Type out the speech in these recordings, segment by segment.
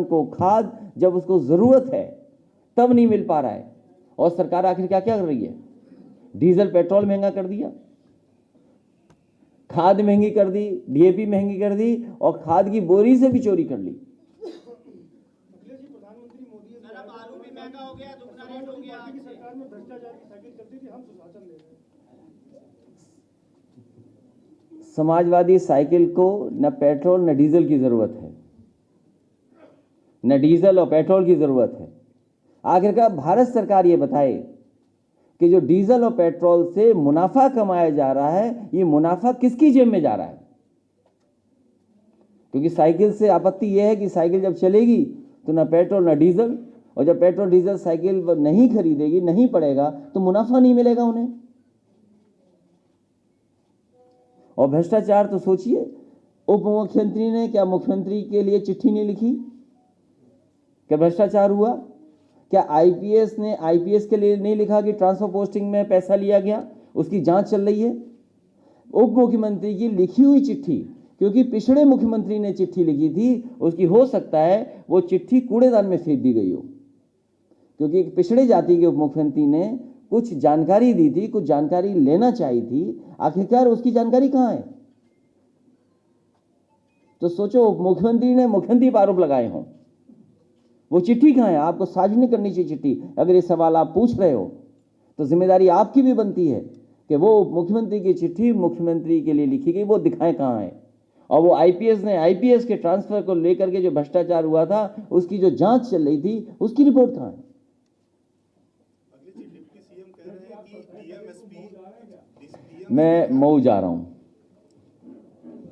को खाद जब उसको जरूरत है तब नहीं मिल पा रहा है। और सरकार आखिर क्या क्या कर रही है? डीजल पेट्रोल महंगा कर दिया, खाद महंगी कर दी, डीएपी महंगी कर दी और खाद की बोरी से भी चोरी कर ली। प्रधानमंत्री मोदी आलू भी महंगा हो गया, दुगना रेट हो गया। की सरकार में भ्रष्टाचार की साइकिल चलती थी, हम सुशासन ले रहे हैं। समाजवादी साइकिल को न पेट्रोल न डीजल की जरूरत है, न डीजल और पेट्रोल की जरूरत है। आखिरकार भारत सरकार ये बताए कि जो डीजल और पेट्रोल से मुनाफा कमाया जा रहा है, ये मुनाफा किसकी जेब में जा रहा है? क्योंकि साइकिल से आपत्ति यह है कि साइकिल जब चलेगी तो ना पेट्रोल ना डीजल, और जब पेट्रोल डीजल साइकिल नहीं खरीदेगी, नहीं पड़ेगा, तो मुनाफा नहीं मिलेगा उन्हें। और भ्रष्टाचार तो सोचिए, उप मुख्यमंत्री ने क्या मुख्यमंत्री के लिए चिट्ठी नहीं लिखी? क्या भ्रष्टाचार हुआ? क्या आईपीएस ने आईपीएस के लिए नहीं लिखा कि ट्रांसफर पोस्टिंग में पैसा लिया गया, उसकी जांच चल रही है? उप मुख्यमंत्री की लिखी हुई चिट्ठी, क्योंकि पिछड़े मुख्यमंत्री ने चिट्ठी लिखी थी, उसकी हो सकता है वो चिट्ठी कूड़ेदान में फेंक दी गई हो, क्योंकि पिछड़े जाति के उप मुख्यमंत्री ने कुछ जानकारी दी थी, कुछ जानकारी लेना चाहिए थी, आखिरकार उसकी जानकारी कहां है? तो सोचो, उप मुख्यमंत्री ने मुख्यमंत्री पर आरोप लगाए हों, वो चिट्ठी कहां है? आपको सार्वजनिक करनी चाहिए चिट्ठी। अगर ये सवाल आप पूछ रहे हो तो जिम्मेदारी आपकी भी बनती है कि वो मुख्यमंत्री की चिट्ठी मुख्यमंत्री के लिए लिखी गई, वो दिखाएं कहां है। और वो आईपीएस के ट्रांसफर को लेकर के जो भ्रष्टाचार हुआ था, उसकी जो जांच चल रही थी, उसकी रिपोर्ट कहां है? मैं मऊ जा रहा हूं।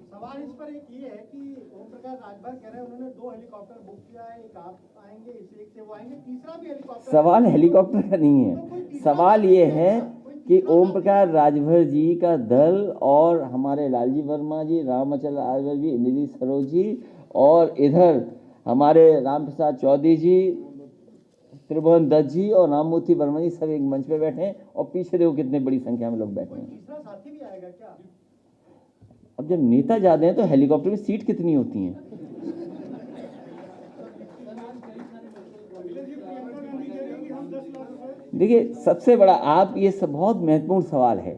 सवाल इस पर एक ये है कि ओम प्रकाश राजभर कह रहे हैं उन्होंने 2 हेलीकॉप्टर बुक किया है, एक आप आएंगे, एक से वो आएंगे, तीसरा भी हेलीकॉप्टर। सवाल हेलीकॉप्टर का नहीं है, सवाल ये है कि ओम प्रकाश राजभर जी का दल और हमारे लालजी वर्मा जी, रामचंद्र राजभर जी, निधि सरोज जी और इधर हमारे रामप्रसाद चौधरी जी, त्रिभुवन दत्त जी और राममूर्ति वर्मा जी सब एक मंच पे बैठे हैं और पीछे देखो कितने बड़ी संख्या में लोग बैठे हैं। तीसरा साथी भी आएगा क्या? अब जब नेता जाते हैं तो हेलीकॉप्टर में सीट कितनी होती हैं? देखिए, सबसे बड़ा आप ये सब बहुत महत्वपूर्ण सवाल है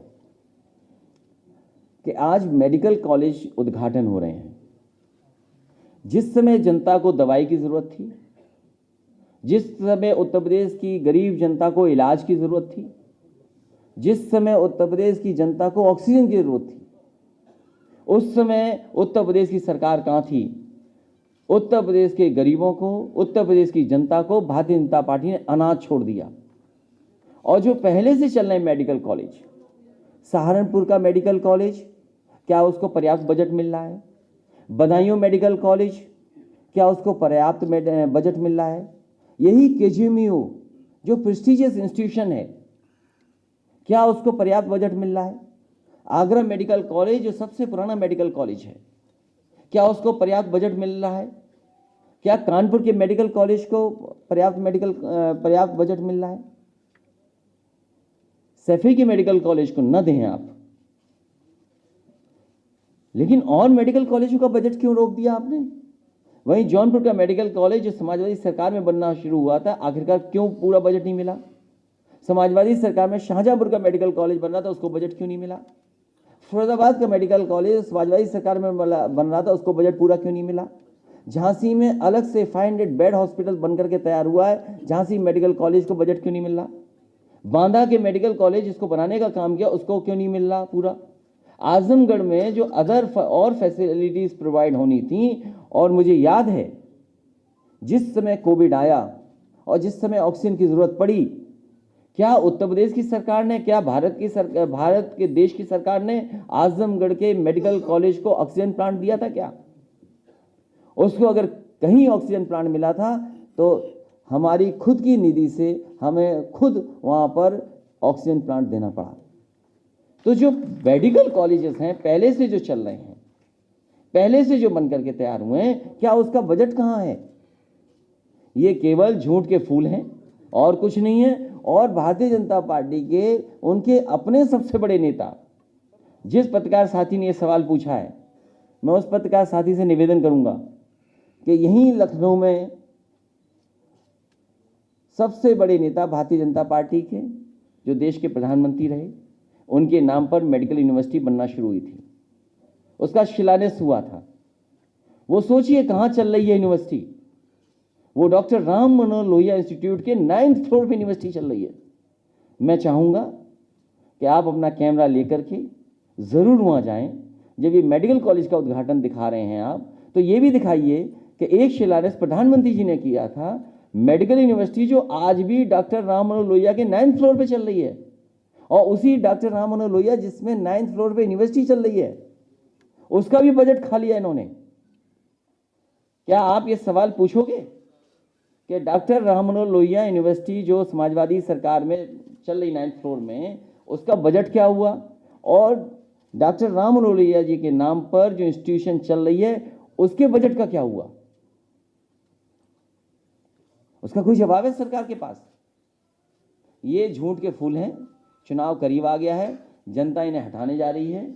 कि आज मेडिकल कॉलेज उद्घाटन हो रहे हैं। जिस समय जनता को दवाई की जरूरत थी, जिस समय उत्तर प्रदेश की गरीब जनता को इलाज की जरूरत थी, जिस समय उत्तर प्रदेश की जनता को ऑक्सीजन की जरूरत थी, उस समय उत्तर प्रदेश की सरकार कहां थी? उत्तर प्रदेश के गरीबों को, उत्तर प्रदेश की जनता को भारतीय जनता पार्टी ने अनाथ छोड़ दिया। और जो पहले से चल रहे मेडिकल कॉलेज, सहारनपुर का मेडिकल कॉलेज, क्या उसको पर्याप्त बजट मिल रहा है? बदायूं मेडिकल कॉलेज, क्या उसको पर्याप्त बजट मिल रहा है? यही केजीएमयू जो प्रेस्टिजियस इंस्टीट्यूशन है, क्या उसको पर्याप्त बजट मिल रहा है? आगरा मेडिकल कॉलेज जो सबसे पुराना मेडिकल कॉलेज है, क्या उसको पर्याप्त बजट मिल रहा है? क्या कानपुर के मेडिकल कॉलेज को पर्याप्त बजट मिल रहा है? सैफई के मेडिकल कॉलेज को न दें आप, लेकिन और मेडिकल कॉलेजों का बजट क्यों रोक दिया आपने? वहीं जौनपुर का मेडिकल कॉलेज जो समाजवादी सरकार में बनना शुरू हुआ था, आखिरकार क्यों पूरा बजट नहीं मिला? समाजवादी सरकार में शाहजहांपुर का मेडिकल कॉलेज बन रहा था, उसको बजट क्यों नहीं मिला? फिरोजाबाद का मेडिकल कॉलेज समाजवादी सरकार में बन रहा था, उसको बजट पूरा क्यों नहीं मिला? झांसी में अलग से 500 बेड हॉस्पिटल बनकर के तैयार हुआ है, झांसी मेडिकल कॉलेज को बजट क्यों नहीं मिल रहा? बांदा के मेडिकल कॉलेज जिसको बनाने का काम किया, उसको क्यों नहीं मिल रहा पूरा? आजमगढ़ में जो और फैसिलिटीज प्रोवाइड होनी थी, और मुझे याद है जिस समय कोविड आया और जिस समय ऑक्सीजन की जरूरत पड़ी, क्या उत्तर प्रदेश की सरकार ने, क्या भारत के देश की सरकार ने आजमगढ़ के मेडिकल कॉलेज को ऑक्सीजन प्लांट दिया था क्या? उसको अगर कहीं ऑक्सीजन प्लांट मिला था तो हमारी खुद की निधि से हमें खुद वहां पर ऑक्सीजन प्लांट देना पड़ा। तो जो मेडिकल कॉलेजेस हैं पहले से जो चल रहे हैं, पहले से जो बनकर के तैयार हुए हैं, क्या उसका बजट कहां है? ये केवल झूठ के फूल हैं और कुछ नहीं है। और भारतीय जनता पार्टी के उनके अपने सबसे बड़े नेता, जिस पत्रकार साथी ने यह सवाल पूछा है, मैं उस पत्रकार साथी से निवेदन करूंगा कि यहीं लखनऊ में सबसे बड़े नेता भारतीय जनता पार्टी के, जो देश के प्रधानमंत्री रहे, उनके नाम पर मेडिकल यूनिवर्सिटी बनना शुरू हुई थी। उसका शिलान्यास हुआ था। वो सोचिए कहाँ चल रही है यूनिवर्सिटी। वो डॉक्टर राम मनोहर लोहिया इंस्टीट्यूट के 9th फ्लोर पे यूनिवर्सिटी चल रही है। मैं चाहूँगा कि आप अपना कैमरा लेकर के ज़रूर वहाँ जाएं। जब ये मेडिकल कॉलेज का उद्घाटन दिखा रहे हैं आप, तो ये भी दिखाइए कि एक शिलान्यास प्रधानमंत्री जी ने किया था, मेडिकल यूनिवर्सिटी जो आज भी डॉक्टर राम मनोहर लोहिया के 9th फ्लोर पे चल रही है, और उसी डॉक्टर राम मनोहर लोहिया जिसमें 9th फ्लोर पे यूनिवर्सिटी चल रही है, उसका भी बजट खा लिया इन्होंने। क्या आप ये सवाल पूछोगे कि डॉक्टर राम मनोहर लोहिया यूनिवर्सिटी जो समाजवादी सरकार में चल रही 9th फ्लोर में, उसका बजट क्या हुआ, और डॉक्टर राम मनोहर लोहिया जी के नाम पर जो इंस्टीट्यूशन चल रही है उसके बजट का क्या हुआ? उसका कोई जवाब है सरकार के पास? ये झूठ के फूल हैं। चुनाव करीब आ गया है, जनता इन्हें हटाने जा रही है,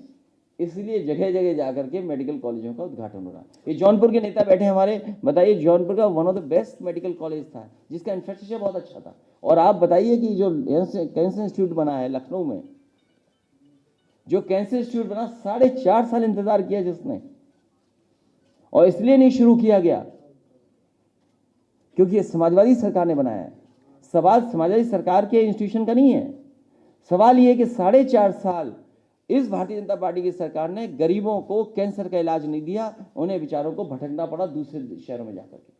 इसलिए जगह जगह जाकर के मेडिकल कॉलेजों का उद्घाटन हो रहा है। ये जौनपुर के नेता बैठे हमारे, बताइए जौनपुर का one of the best medical college था, जिसका इंफ्रास्ट्रक्चर बहुत अच्छा था। और आप बताइए कि जो कैंसर इंस्टीट्यूट बना है लखनऊ में, जो कैंसर इंस्टीट्यूट बना 4.5 साल इंतजार किया जिसने, और इसलिए नहीं शुरू किया गया क्योंकि ये समाजवादी सरकार ने बनाया है। सवाल समाजवादी सरकार के इंस्टीट्यूशन का नहीं है, सवाल ये है कि 4.5 साल इस भारतीय जनता पार्टी की सरकार ने गरीबों को कैंसर का इलाज नहीं दिया, उन्हें बेचारों को भटकना पड़ा दूसरे शहरों में जाकर के।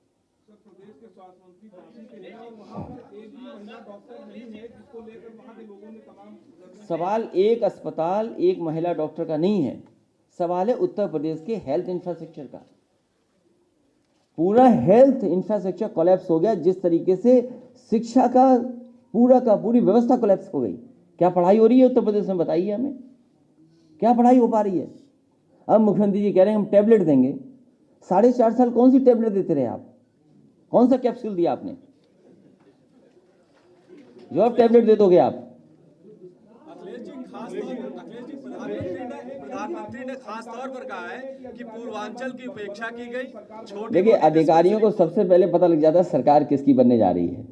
प्रदेश के स्वास्थ्य मंत्री काशी के हैं और वहां पर एक भी महिला डॉक्टर नहीं है, जिसको लेकर वहां के लोगों ने तमाम। सवाल एक अस्पताल एक महिला डॉक्टर का नहीं है, सवाल है उत्तर प्रदेश के हेल्थ इंफ्रास्ट्रक्चर का। पूरा हेल्थ इंफ्रास्ट्रक्चर कोलैप्स हो गया। जिस तरीके से शिक्षा का पूरी व्यवस्था कोलैप्स हो गई। क्या पढ़ाई हो रही है उत्तर प्रदेश में? बताइए हमें, क्या पढ़ाई हो पा रही है? अब मुख्यमंत्री जी कह रहे हैं हम टैबलेट देंगे। 4.5 साल कौन सी टैबलेट देते रहे आप? कौन सा कैप्सूल दिया आपने जो अब टैबलेट दे दोगे आप? प्रधानमंत्री ने खास तौर पर कहा है कि पूर्वांचल की उपेक्षा की गई। देखिए, अधिकारियों को सबसे पहले पता लग जाता है सरकार किसकी बनने जा रही है।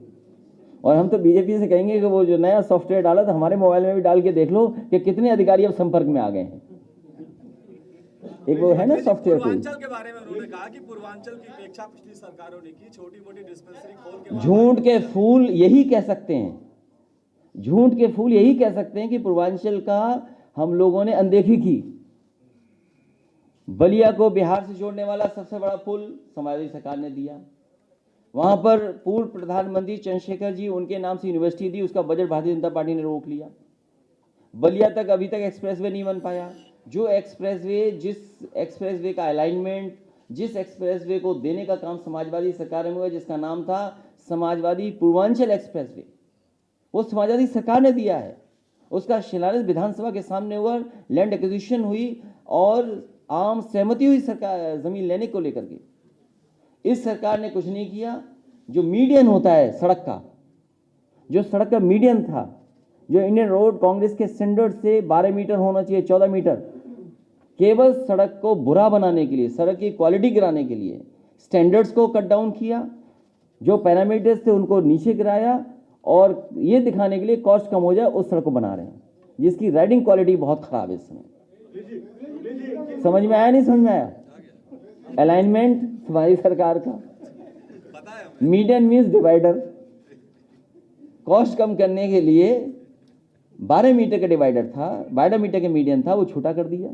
और हम तो बीजेपी से कहेंगे कि वो जो नया सॉफ्टवेयर डाला था हमारे मोबाइल में भी डाल के देख लो कि कितने अधिकारी अब संपर्क में आ गए हैं। एक वो है ना सॉफ्टवेयर पूर्वांचल के बारे में उन्होंने कहा कि पूर्वांचल की उपेक्षा पिछली सरकारों ने की, छोटी मोटी डिस्पेंसरी खोल के। झूठ के फूल यही कह सकते हैं, झूठ के फूल यही कह सकते हैं कि पूर्वांचल का हम लोगों ने अनदेखी की। बलिया को बिहार से जोड़ने वाला सबसे बड़ा पुल समाजवादी सरकार ने दिया। वहां पर पूर्व प्रधानमंत्री चंद्रशेखर जी, उनके नाम से यूनिवर्सिटी दी, उसका बजट भारतीय जनता पार्टी ने रोक लिया। बलिया तक अभी तक एक्सप्रेसवे नहीं बन पाया। जो एक्सप्रेसवे, जिस एक्सप्रेसवे का अलाइनमेंट, जिस एक्सप्रेसवे को देने का काम समाजवादी सरकार में हुआ, जिसका नाम था समाजवादी पूर्वांचल एक्सप्रेसवे, वो समाजवादी सरकार ने दिया है। उसका शिलान्यास विधानसभा के सामने हुआ, लैंड एक्विजिशन हुई और आम सहमति हुई सरकार जमीन लेने को लेकर के। इस सरकार ने कुछ नहीं किया। जो मीडियन होता है सड़क का, जो सड़क का मीडियन था, जो इंडियन रोड कांग्रेस के स्टैंडर्ड से 12 मीटर होना चाहिए, 14 मीटर, केवल सड़क को बुरा बनाने के लिए, सड़क की क्वालिटी गिराने के लिए स्टैंडर्ड्स को कट डाउन किया। जो पैरामीटर्स थे उनको नीचे गिराया और ये दिखाने के लिए कॉस्ट कम हो जाए उस सड़क को बना रहे हैं, जिसकी राइडिंग क्वालिटी बहुत खराब है। इस समय समझ में आया? नहीं समझ में आया? अलाइनमेंट हमारी सरकार का, मीडियन मीन्स डिवाइडर। कॉस्ट कम करने के लिए 12 मीटर का डिवाइडर था, 12 मीटर का मीडियन था, वो छोटा कर दिया।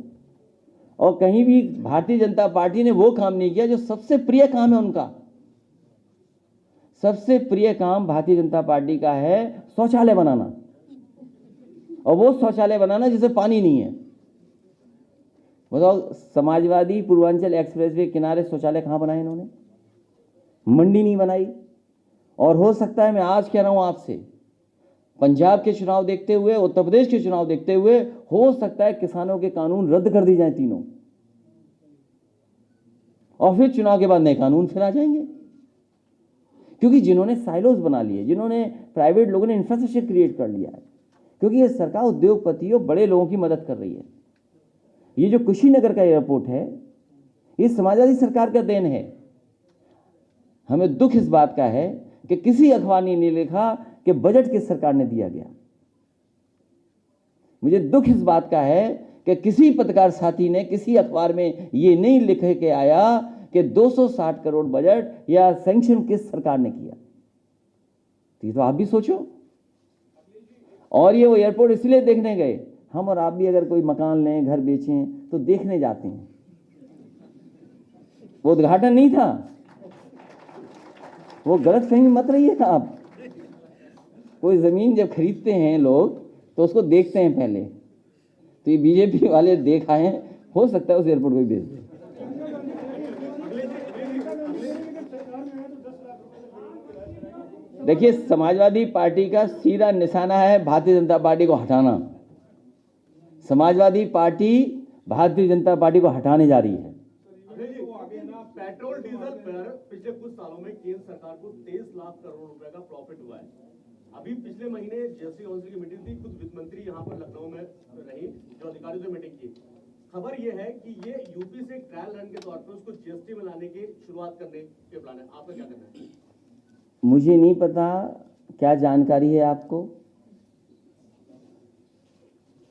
और कहीं भी भारतीय जनता पार्टी ने वो काम नहीं किया जो सबसे प्रिय काम है उनका। सबसे प्रिय काम भारतीय जनता पार्टी का है शौचालय बनाना, और वो शौचालय बनाना जिसे पानी नहीं है। बताओ, समाजवादी पूर्वांचल एक्सप्रेसवे किनारे शौचालय कहाँ बनाए इन्होंने? मंडी नहीं बनाई। और हो सकता है, मैं आज कह रहा हूं आपसे, पंजाब के चुनाव देखते हुए, उत्तर प्रदेश के चुनाव देखते हुए, हो सकता है किसानों के कानून रद्द कर दी जाए तीनों, और फिर चुनाव के बाद नए कानून फिर आ जाएंगे। क्योंकि जिन्होंने साइलोज बना लिए, जिन्होंने प्राइवेट लोगों ने इंफ्रास्ट्रक्चर क्रिएट कर लिया है, क्योंकि ये सरकार उद्योगपतियों, बड़े लोगों की मदद कर रही है। ये जो कुशीनगर का एयरपोर्ट है, ये समाजवादी सरकार का देन है। हमें दुख इस बात का है कि किसी अखबार ने नहीं लिखा कि बजट किस सरकार ने दिया गया। मुझे दुख इस बात का है कि किसी पत्रकार साथी ने किसी अखबार में ये नहीं लिख के आया कि 260 करोड़ बजट या सैंक्शन किस सरकार ने किया। तो आप भी सोचो। और ये वो एयरपोर्ट इसलिए देखने गए, हम और आप भी अगर कोई मकान लें, घर बेचें तो देखने जाते हैं, वो उद्घाटन नहीं था। वो गलत फहमी मत रहिए आप। कोई जमीन जब खरीदते हैं लोग तो उसको देखते हैं पहले। तो ये बीजेपी वाले देख आए हैं, हो सकता है उस एयरपोर्ट को ही बेच दें। देखिए, समाजवादी पार्टी का सीधा निशाना है भारतीय जनता पार्टी को हटाना। समाजवादी पार्टी भारतीय जनता पार्टी को हटाने जा रही है। पेट्रोल डीजल पर पिछले कुछ सालों में केंद्र सरकार को 23 लाख करोड़ रुपए का प्रॉफिट हुआ है। अभी पिछले महीने जीएसटी काउंसिल की मीटिंग थी, खुद वित्त मंत्री यहाँ पर लखनऊ में रही जो अधिकारियों से मीटिंग की। खबर यह है कि ये यूपी से ट्रायल रन के तौर पर उसको जीएसटी में लाने की शुरुआत करने के प्लान है। आपका क्या कहना है? मुझे नहीं पता क्या जानकारी है आपको,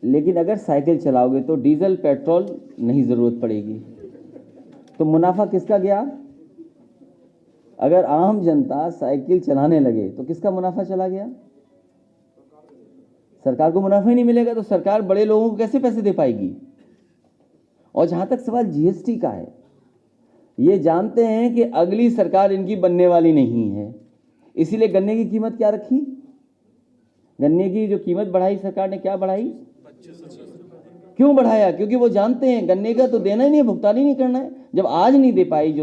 लेकिन अगर साइकिल चलाओगे तो डीजल पेट्रोल नहीं जरूरत पड़ेगी, तो मुनाफा किसका गया? अगर आम जनता साइकिल चलाने लगे तो किसका मुनाफा चला गया? सरकार को मुनाफा ही नहीं मिलेगा तो सरकार बड़े लोगों को कैसे पैसे दे पाएगी? और जहां तक सवाल जीएसटी का है, ये जानते हैं कि अगली सरकार इनकी बनने वाली नहीं है, इसीलिए गन्ने की कीमत क्या रखी? गन्ने की जो कीमत बढ़ाई सरकार ने, क्या बढ़ाई? क्यों बढ़ाया? क्योंकि वो जानते हैं गन्ने का तो देना ही नहीं है, भुगतान ही नहीं करना है। जब आज नहीं दे पाई जो